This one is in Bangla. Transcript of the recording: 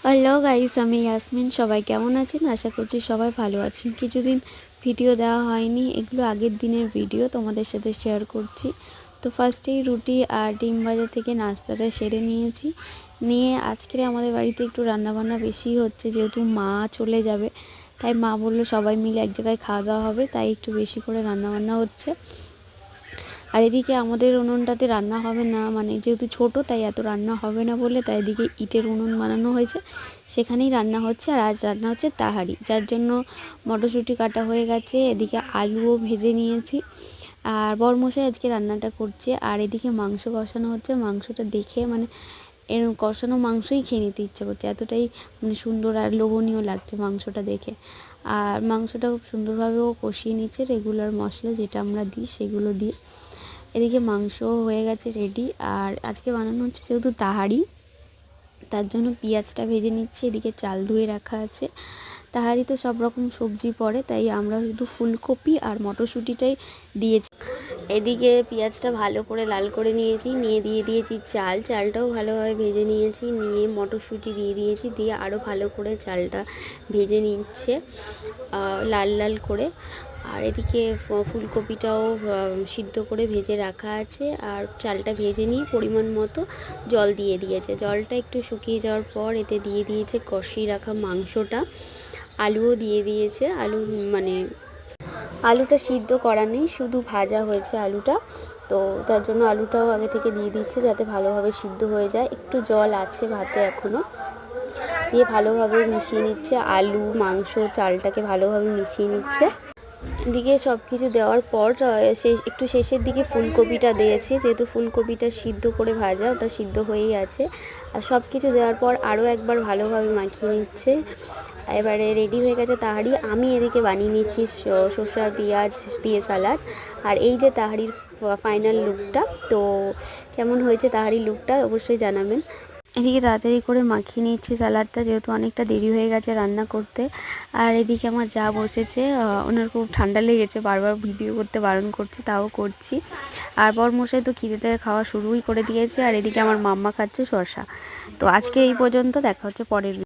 হ্যালো গাইস, আমি ইয়াসমিন। সবাই কেমন আছেন? আশা করছি সবাই ভালো আছেন। কিছুদিন ভিডিও দেওয়া হয়নি, এগুলো আগের দিনের ভিডিও তোমাদের সাথে শেয়ার করছি। তো ফার্স্টেই রুটি আর ডিম ভাজা থেকে নাস্তাটা সেরে নিয়েছি। নিয়ে আজকে আমাদের বাড়িতে একটু রান্নাবান্না বেশি হচ্ছে, যেহেতু মা চলে যাবে, তাই মা বললো সবাই মিলে এক জায়গায় খাওয়া দাওয়া হবে, তাই একটু বেশি করে রান্নাবান্না হচ্ছে। আর এদিকে আমাদের উনুনটাতে রান্না হবে না, মানে যেহেতু ছোট তাই এত রান্না হবে না বলে, তাই এদিকে ইটের উনুন বানানো হয়েছে, সেখানেই রান্না হচ্ছে। আর আজ রান্না হচ্ছে তাহারি, যার জন্য মটরশুঁটি কাটা হয়ে গেছে, এদিকে আলুও ভেজে নিয়েছি। আর বরমশাই আজকে রান্নাটা করছে। আর এদিকে মাংস কষানো হচ্ছে। মাংসটা দেখে মানে এর কষানো মাংসই খেয়ে নিতে ইচ্ছে করছে, এতটাই মানে সুন্দর আর লোভনীয় লাগছে মাংসটা দেখে। আর মাংসটা খুব সুন্দরভাবেও কষিয়ে নিচ্ছে রেগুলার মশলা যেটা আমরা দিই সেগুলো দিয়ে। এদিকে মাংস হয়ে গেছে রেডি। আর আজকে বানানো হচ্ছে যেহেতু তাহারি, তার জন্য পেঁয়াজটা ভেজে নিচ্ছি। এদিকে চাল ধুয়ে রাখা আছে। তাহারিতে সব রকম সবজি পড়ে, তাই আমরা শুধু ফুলকপি আর মটরশুঁটিটাই দিয়েছি। এদিকে পেঁয়াজটা ভালো করে লাল করে নিয়েছি, নিয়ে দিয়ে দিয়েছি চালটাও ভালোভাবে ভেজে নিয়েছি, নিয়ে মটরশুঁটি দিয়ে দিয়েছি, দিয়ে আরও ভালো করে চালটা ভেজে নিচ্ছে লাল লাল করে। আর এদিকে ফুলকপিটাও সিদ্ধ করে ভেজে রাখা আছে। আর চালটা ভেজে নিয়ে পরিমাণ মতো জল দিয়ে দিয়েছে। জলটা একটু শুকিয়ে যাওয়ার পর এতে দিয়ে দিয়েছে কষিয়ে রাখা মাংসটা, আলুও দিয়ে দিয়েছে। মানে আলুটা সিদ্ধ করা নেই, শুধু ভাজা হয়েছে আলুটা, তো তার জন্য আলুটাও আগে থেকে দিয়ে দিচ্ছে যাতে ভালোভাবে সিদ্ধ হয়ে যায়। একটু জল আছে ভাতে এখনও, দিয়ে ভালোভাবে মিশিয়ে নিচ্ছে। আলু, মাংস, চালটাকে ভালোভাবে মিশিয়ে নিচ্ছে। এদিকে সব কিছু দেওয়ার পর একটু শেষের দিকে ফুলকপিটা দিয়েছি, যেহেতু ফুলকপিটা সিদ্ধ করে ভাজা, ওটা সিদ্ধ হয়েই আছে। আর সব কিছু দেওয়ার পর আরও একবার ভালোভাবে মাখিয়ে নিচ্ছে। এবারে রেডি হয়ে গেছে তাহারি। আমি এদিকে বানিয়ে নিচ্ছি শসা পেঁয়াজ দিয়ে সালাড। আর এই যে তাহারির ফাইনাল লুকটা, তো কেমন হয়েছে তাহারির লুকটা অবশ্যই জানাবেন। এদিকে তাড়াতাড়ি করে মাখিয়ে নিচ্ছি স্যালাডটা, যেহেতু অনেকটা দেরি হয়ে গেছে রান্না করতে। আর এদিকে আমার যা বসেছে, ওনার খুব ঠান্ডা লেগেছে, বারবার ভিডিও করতে বারণ করছে, তাও করছি। আর বরমশাই তো খিদেতে খাওয়া শুরুই করে দিয়েছে। আর এদিকে আমার মাম্মা খাচ্ছে শসা। তো আজকে এই পর্যন্ত, দেখা হচ্ছে পরের